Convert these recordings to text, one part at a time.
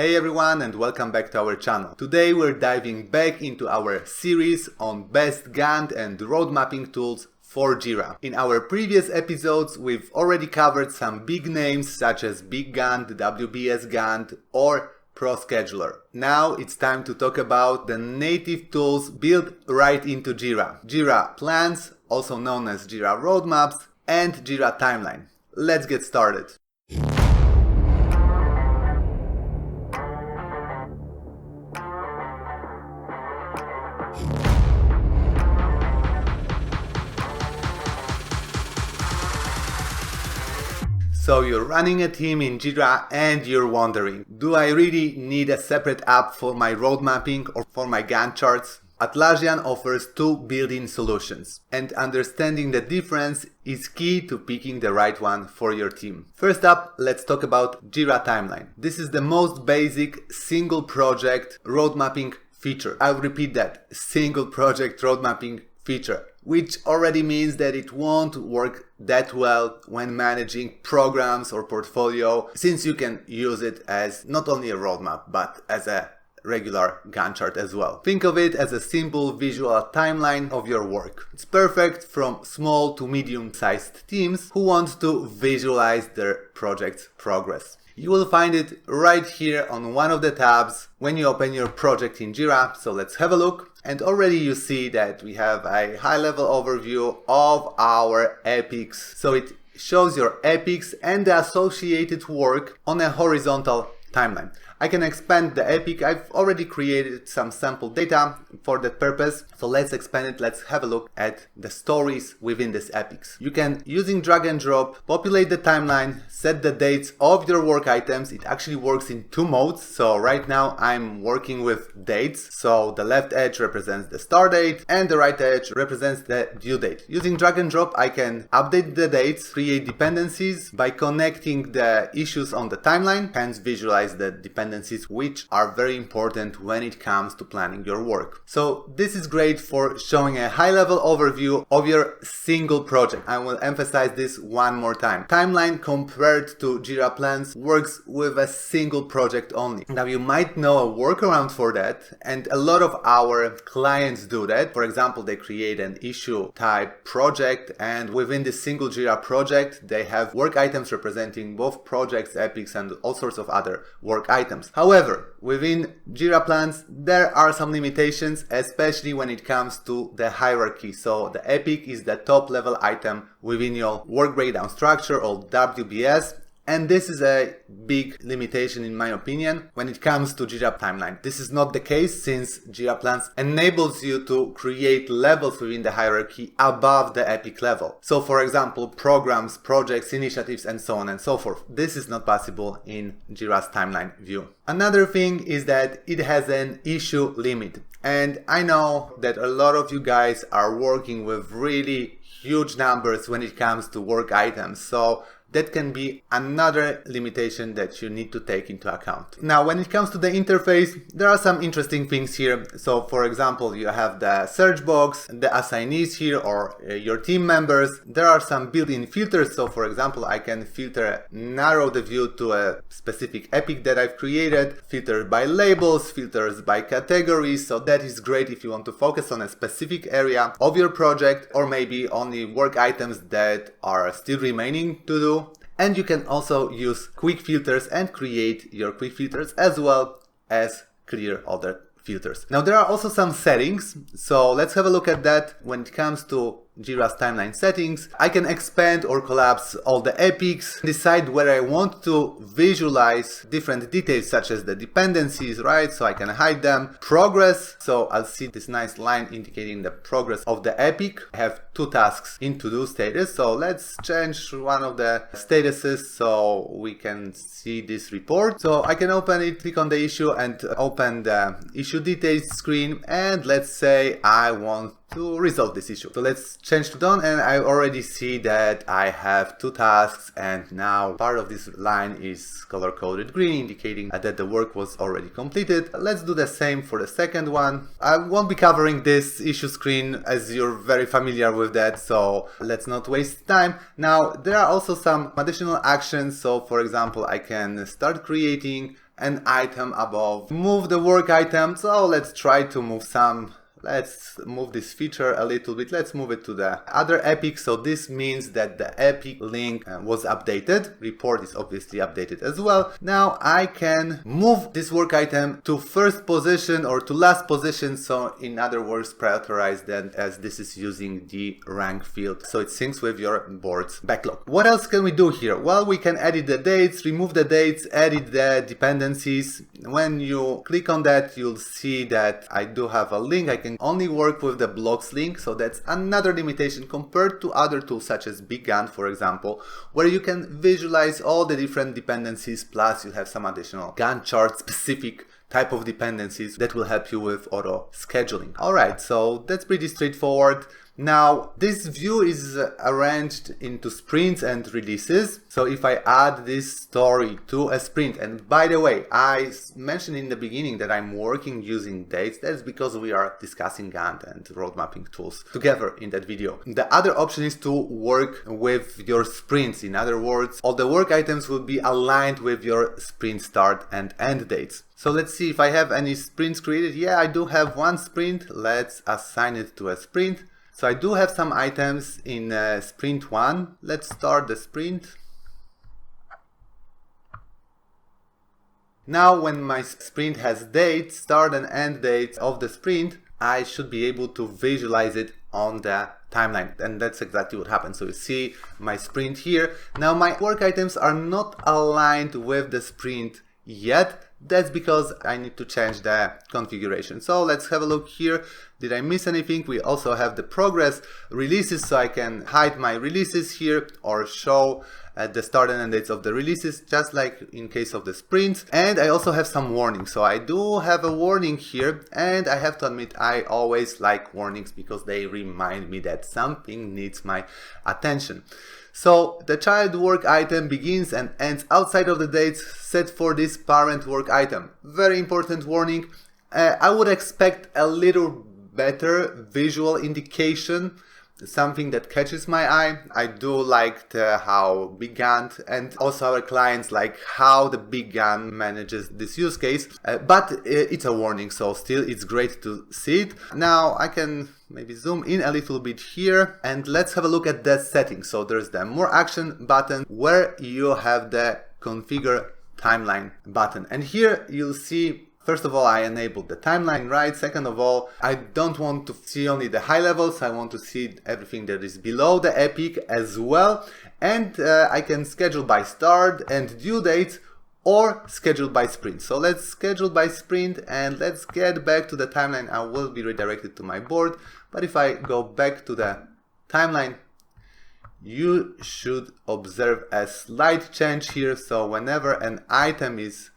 Hey everyone, and welcome back to our channel. Today we're diving back into our series on best Gantt and road mapping tools for Jira. In our previous episodes we've already covered some big names such as BigGantt, WBS Gantt or ProScheduler. Now it's time to talk about the native tools built right into Jira. Jira Plans, also known as Jira Roadmaps, and Jira Timeline. Let's get started. So you're running a team in Jira and you're wondering, do I really need a separate app for my road mapping or for my Gantt charts? Atlassian offers two built-in solutions, and understanding the difference is key to picking the right one for your team. First up, let's talk about Jira Timeline. This is the most basic single project road mapping feature. I'll repeat that, single project road mapping feature, which already means that it won't work that well when managing programs or portfolio, since you can use it as not only a roadmap but as a regular Gantt chart as well. Think of it as a simple visual timeline of your work. It's perfect from small to medium-sized teams who want to visualize their project's progress. You will find it right here on one of the tabs when you open your project in Jira. So let's have a look. And already you see that we have a high-level overview of our epics. So it shows your epics and the associated work on a horizontal timeline. I can expand the epic. I've already created some sample data for that purpose. So let's expand it. Let's have a look at the stories within this epics. You can, using drag and drop, populate the timeline, set the dates of your work items. It actually works in two modes. So right now I'm working with dates. So the left edge represents the start date and the right edge represents the due date. Using drag and drop, I can update the dates, create dependencies by connecting the issues on the timeline, hence visualize the dependencies, which are very important when it comes to planning your work. So this is great for showing a high-level overview of your single project. I will emphasize this one more time. Timeline compared to Jira Plans works with a single project only. Now you might know a workaround for that, and a lot of our clients do that. For example, they create an issue type project, and within this single Jira project they have work items representing both projects, epics, and all sorts of other work items. However, within Jira Plans, there are some limitations, especially when it comes to the hierarchy. So the epic is the top level item within your work breakdown structure or WBS. And this is a big limitation in my opinion when it comes to Jira Timeline. This is not the case since Jira Plans enables you to create levels within the hierarchy above the epic level. So for example, programs, projects, initiatives, and so on and so forth. This is not possible in Jira's timeline view. Another thing is that it has an issue limit. And I know that a lot of you guys are working with really huge numbers when it comes to work items. So that can be another limitation that you need to take into account. Now, when it comes to the interface, there are some interesting things here. So for example, you have the search box, the assignees here or your team members. There are some built-in filters. So for example, I can narrow the view to a specific epic that I've created, filter by labels, filters by categories. So that is great if you want to focus on a specific area of your project or maybe only work items that are still remaining to do. And you can also use quick filters and create your quick filters as well as clear other filters. Now there are also some settings, so let's have a look at that. When it comes to Jira's timeline settings, I can expand or collapse all the epics, decide where I want to visualize different details such as the dependencies, right? So I can hide them. Progress, so I'll see this nice line indicating the progress of the epic. I have two tasks in to-do status, so let's change one of the statuses so we can see this report. So I can open it, click on the issue and open the issue details screen, and let's say I want to resolve this issue. So let's change to done, and I already see that I have two tasks, and now part of this line is color coded green, indicating that the work was already completed. Let's do the same for the second one. I won't be covering this issue screen as you're very familiar with that, so let's not waste time. Now there are also some additional actions. So for example, I can start creating an item above. Move the work item. So let's try to move some. Let's move this feature a little bit. Let's move it to the other epic. So this means that the epic link was updated. Report is obviously updated as well. Now I can move this work item to first position or to last position. So in other words, prioritize that, as this is using the rank field. So it syncs with your board's backlog. What else can we do here? Well, we can edit the dates, remove the dates, edit the dependencies. When you click on that, you'll see that I do have a link. I can only work with the blocks link, so that's another limitation compared to other tools such as BigGantt, for example, where you can visualize all the different dependencies, plus you have some additional Gantt chart specific type of dependencies that will help you with auto scheduling. Alright, so that's pretty straightforward. Now, this view is arranged into sprints and releases. So if I add this story to a sprint, and by the way, I mentioned in the beginning that I'm working using dates. That's because we are discussing Gantt and road mapping tools together in that video. The other option is to work with your sprints. In other words, all the work items will be aligned with your sprint start and end dates. So let's see if I have any sprints created. Yeah, I do have one sprint. Let's assign it to a sprint. So I do have some items in sprint 1. Let's start the sprint. Now when my sprint has dates, start and end dates of the sprint, I should be able to visualize it on the timeline. And that's exactly what happened. So you see my sprint here. Now my work items are not aligned with the sprint yet. That's because I need to change the configuration. So let's have a look here. Did I miss anything? We also have the progress releases, so I can hide my releases here or show the start and end dates of the releases, just like in case of the sprints. And I also have some warnings. So I do have a warning here, and I have to admit I always like warnings because they remind me that something needs my attention. So the child work item begins and ends outside of the dates set for this parent work item. Very important warning. I would expect a little better visual indication, something that catches my eye. I do like how BigGantt and also our clients like how the BigGantt manages this use case, but it's a warning, so still it's great to see it. Now I can maybe zoom in a little bit here and let's have a look at the settings. So there's the more action button where you have the configure timeline button, and here you'll see, first of all, I enabled the timeline, right? Second of all, I don't want to see only the high levels. I want to see everything that is below the epic as well. And I can schedule by start and due dates or schedule by sprint. So let's schedule by sprint and let's get back to the timeline. I will be redirected to my board. But if I go back to the timeline, you should observe a slight change here. So whenever an item is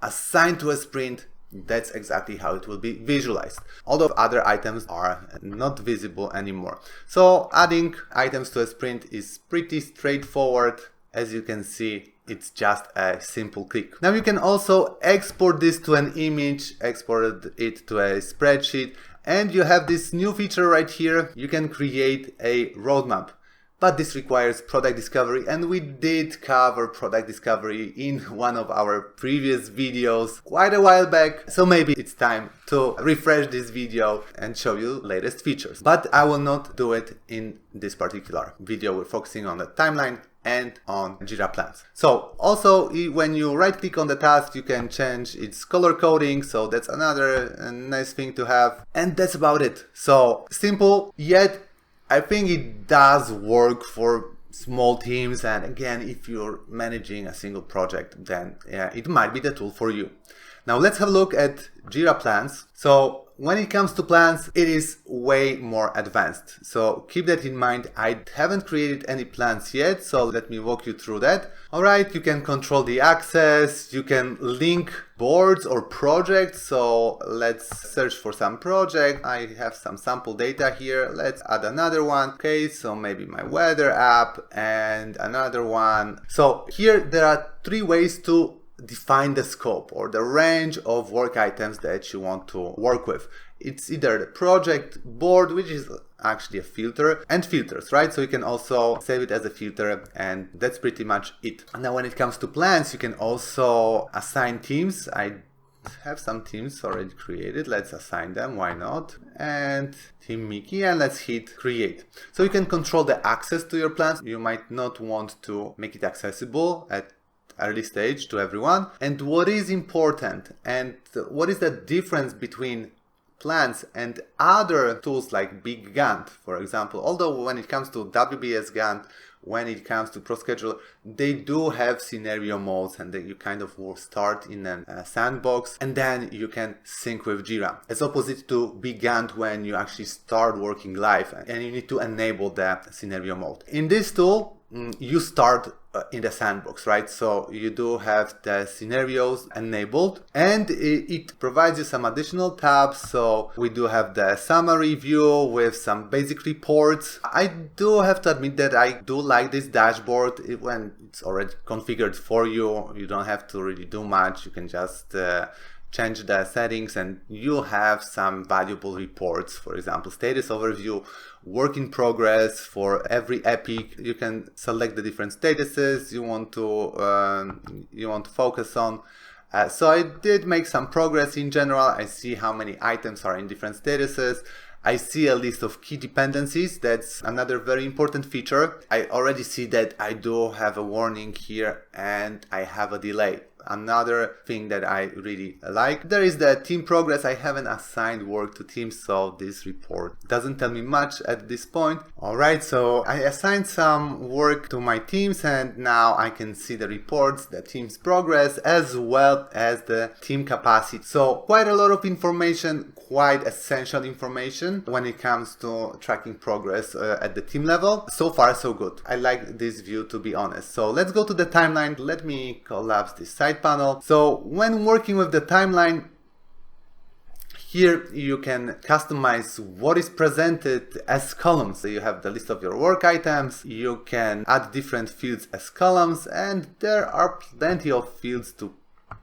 assigned to a sprint, that's exactly how it will be visualized. Although other items are not visible anymore. So adding items to a sprint is pretty straightforward. As you can see, it's just a simple click. Now you can also export this to an image, export it to a spreadsheet, and you have this new feature right here. You can create a roadmap. But this requires product discovery, and we did cover product discovery in one of our previous videos quite a while back. So maybe it's time to refresh this video and show you latest features. But I will not do it in this particular video. We're focusing on the timeline and on Jira Plans. So also when you right click on the task, you can change its color coding. So that's another nice thing to have. And that's about it. So simple, yet I think it does work for small teams, and again, if you're managing a single project, then yeah, it might be the tool for you. Now let's have a look at Jira Plans. So when it comes to plans, it is way more advanced. So keep that in mind. I haven't created any plans yet, so let me walk you through that. Alright, you can control the access, you can link boards or projects. So let's search for some project. I have some sample data here. Let's add another one. Okay, so maybe my weather app and another one. So here there are three ways to define the scope or the range of work items that you want to work with. It's either the project board, which is actually a filter, and filters, right? So you can also save it as a filter, and that's pretty much it. Now, when it comes to plans, you can also assign teams. I have some teams already created. Let's assign them, why not? And Team Mickey, and let's hit create. So you can control the access to your plans. You might not want to make it accessible at early stage to everyone. And what is important and what is the difference between plans and other tools like BigGantt, for example? Although when it comes to WBS Gantt, when it comes to ProScheduler, they do have scenario modes, and you kind of will start in a sandbox and then you can sync with Jira, as opposite to BigGantt when you actually start working live and you need to enable the scenario mode. In this tool, you start in the sandbox, right? So you do have the scenarios enabled, and it provides you some additional tabs. So we do have the summary view with some basic reports. I do have to admit that I do like this dashboard. When it's already configured for you, you don't have to really do much. You can just change the settings and you have some valuable reports. For example, status overview, work in progress for every epic. You can select the different statuses you want to focus on. So I did make some progress in general. I see how many items are in different statuses. I see a list of key dependencies. That's another very important feature. I already see that I do have a warning here and I have a delay. Another thing that I really like, there is the team progress. I haven't assigned work to teams, so this report doesn't tell me much at this point. Alright, so I assigned some work to my teams and now I can see the reports, the team's progress, as well as the team capacity. So quite a lot of information, quite essential information when it comes to tracking progress at the team level. So far so good. I like this view, to be honest. So let's go to the timeline. Let me collapse this side panel. So when working with the timeline, here you can customize what is presented as columns. So you have the list of your work items, you can add different fields as columns, and there are plenty of fields to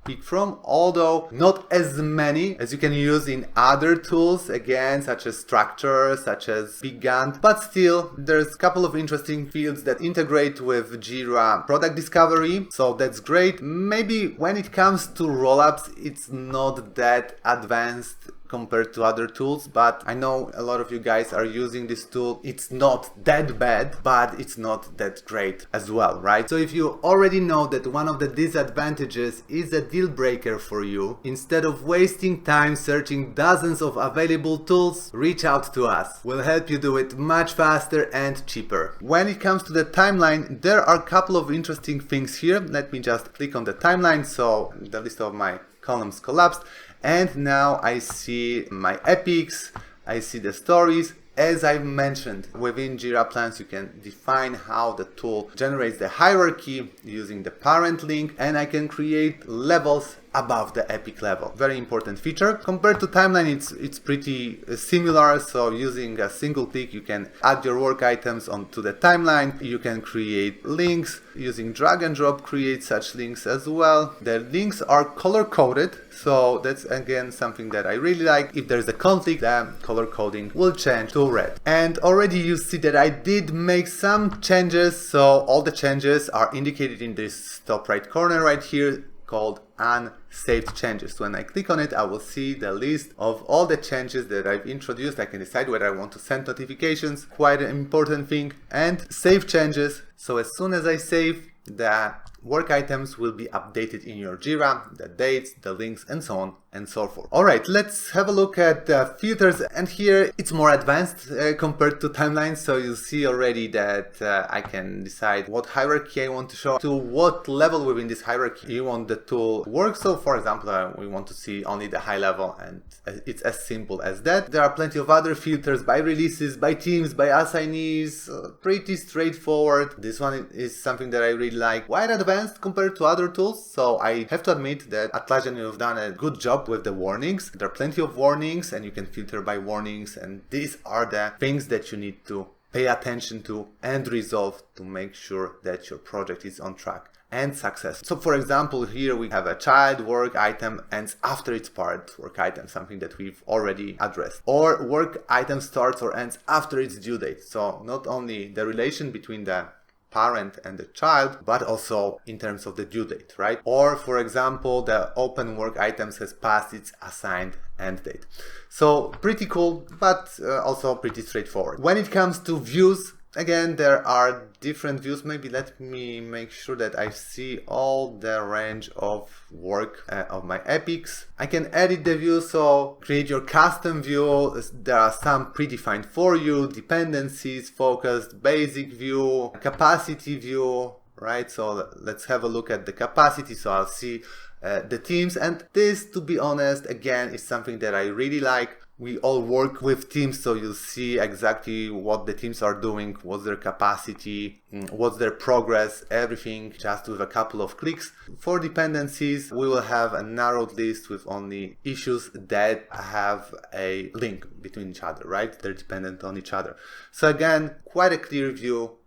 pick from, although not as many as you can use in other tools, again, such as Structure, such as BigGantt, but still there's a couple of interesting fields that integrate with Jira Product Discovery, so that's great. Maybe when it comes to rollups, it's not that advanced compared to other tools, but I know a lot of you guys are using this tool. It's not that bad, but it's not that great as well, right? So if you already know that one of the disadvantages is a deal breaker for you, instead of wasting time searching dozens of available tools, reach out to us. We'll help you do it much faster and cheaper. When it comes to the timeline, there are a couple of interesting things here. Let me just click on the timeline, so the list of my columns collapsed. And now I see my epics, I see the stories. As I mentioned, within Jira Plans, you can define how the tool generates the hierarchy using the parent link, and I can create levels above the epic level. Very important feature. Compared to timeline, it's pretty similar. So using a single click, you can add your work items onto the timeline. You can create links using drag and drop, create such links as well. The links are color coded. So that's again something that I really like. If there's a conflict, the color coding will change to red. And already you see that I did make some changes. So all the changes are indicated in this top right corner right here, called unsaved changes. So when I click on it, I will see the list of all the changes that I've introduced. I can decide whether I want to send notifications, quite an important thing, and save changes. So as soon as I save, the work items will be updated in your Jira, the dates, the links, and so on and so forth. Alright, let's have a look at the filters, and here it's more advanced compared to timelines. So you see already that I can decide what hierarchy I want to show, to what level within this hierarchy you want the tool to work. So for example, we want to see only the high level, and it's as simple as that. There are plenty of other filters by releases, by teams, by assignees, pretty straightforward. This one is something that I really like, quite advanced compared to other tools. So I have to admit that Atlassian, you've done a good job with the warnings. There are plenty of warnings and you can filter by warnings, and these are the things that you need to pay attention to and resolve to make sure that your project is on track. and success. So for example, here we have a child work item ends after its parent work item, something that we've already addressed. Or work item starts or ends after its due date. So not only the relation between the parent and the child, but also in terms of the due date, right? Or for example, the open work items has passed its assigned end date. So pretty cool, but also pretty straightforward. When it comes to views, again, there are different views. Maybe let me make sure that I see all the range of work of my epics. I can edit the view, so create your custom view. There are some predefined for you: dependencies, focused, basic view, capacity view, right? So let's have a look at the capacity. So I'll see the teams, and this, to be honest, again, is something that I really like. We all work with teams, so you'll see exactly what the teams are doing, what's their capacity, what's their progress, everything just with a couple of clicks. For dependencies, we will have a narrowed list with only issues that have a link between each other, right? They're dependent on each other. So again, quite a clear view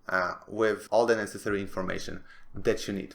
with all the necessary information that you need.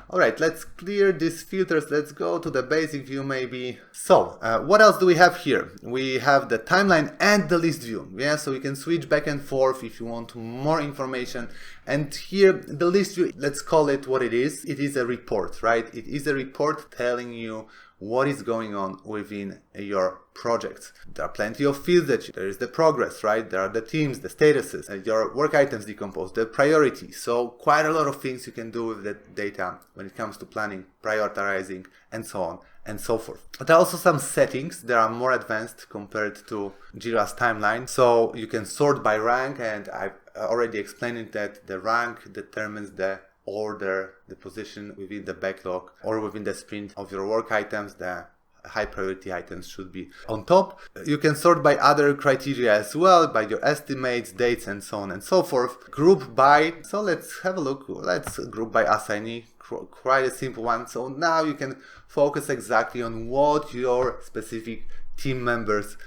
All right, let's clear these filters. Let's go to the basic view maybe. So what else do we have here? We have the timeline and the list view. Yeah, so you can switch back and forth if you want more information. And here the list view, let's call it what it is. It is a report, right? It is a report telling you what is going on within your projects. There are plenty of fields there is the progress, right? There are the teams, the statuses, your work items decomposed, the priority. So quite a lot of things you can do with that data when it comes to planning, prioritizing, and so on and so forth. But there are also some settings that are more advanced compared to Jira's timeline. So you can sort by rank, and I've already explained that the rank determines the order, the position within the backlog or within the sprint of your work items. The high priority items should be on top. You can sort by other criteria as well, by your estimates, dates, and so on and so forth. Group by, so let's have a look. Let's group by assignee, quite a simple one. So now you can focus exactly on what your specific team members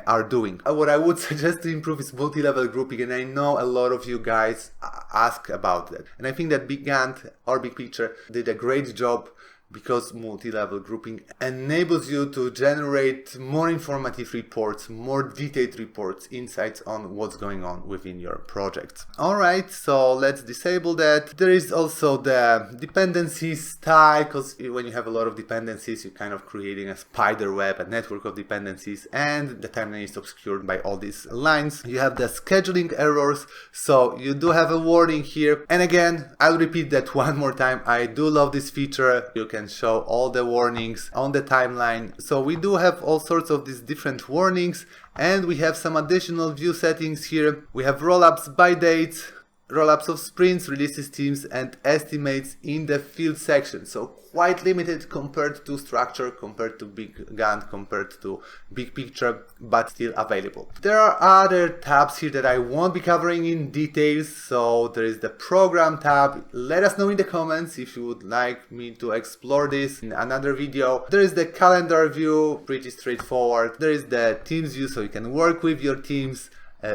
are doing. What I would suggest to improve is multi-level grouping, and I know a lot of you guys ask about that. And I think that BigGantt or BigPicture did a great job, because multi-level grouping enables you to generate more informative reports, more detailed reports, insights on what's going on within your project. All right, so let's disable that. There is also the dependencies style, because when you have a lot of dependencies, you're kind of creating a spider web, a network of dependencies, and the timeline is obscured by all these lines. You have the scheduling errors, so you do have a warning here. And again, I'll repeat that one more time. I do love this feature. You can show all the warnings on the timeline. So we do have all sorts of these different warnings, and we have some additional view settings here. We have roll-ups by dates, roll-ups of sprints, releases, teams, and estimates in the field section. So quite limited compared to Structure, compared to BigGantt, compared to BigPicture, but still available. There are other tabs here that I won't be covering in details. So there is the Program tab. Let us know in the comments if you would like me to explore this in another video. There is the Calendar view, pretty straightforward. There is the Teams view, so you can work with your teams.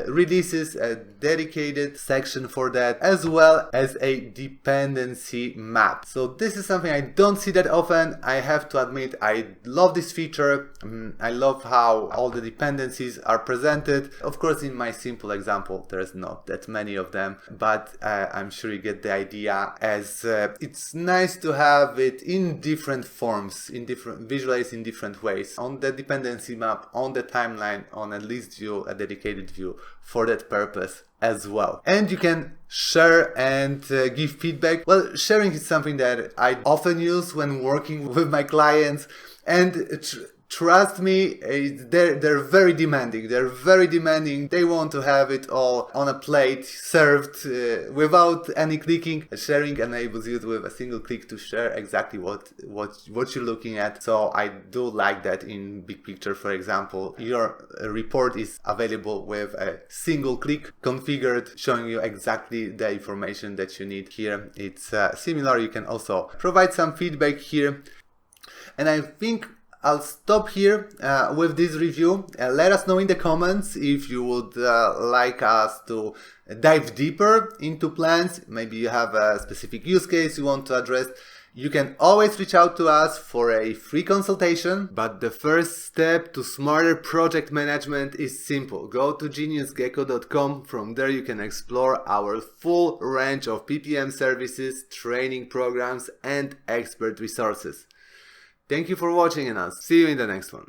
Releases, a dedicated section for that, as well as a dependency map. So this is something I don't see that often. I have to admit, I love this feature. I love how all the dependencies are presented. Of course, in my simple example, there's not that many of them, but I'm sure you get the idea, as it's nice to have it in different forms, visualized in different ways, on the dependency map, on the timeline, on a list view, a dedicated view for that purpose as well. And you can share and give feedback. Well, sharing is something that I often use when working with my clients, and trust me, they're very demanding. They're very demanding. They want to have it all on a plate, served without any clicking. Sharing enables you to, with a single click, to share exactly what you're looking at. So I do like that in BigPicture, for example. Your report is available with a single click, configured, showing you exactly the information that you need. Here it's similar. You can also provide some feedback here. And I think I'll stop here with this review. Let us know in the comments if you would like us to dive deeper into plans. Maybe you have a specific use case you want to address. You can always reach out to us for a free consultation, but the first step to smarter project management is simple. Go to geniusgecko.com. From there you can explore our full range of PPM services, training programs, and expert resources. Thank you for watching, and I'll see you in the next one.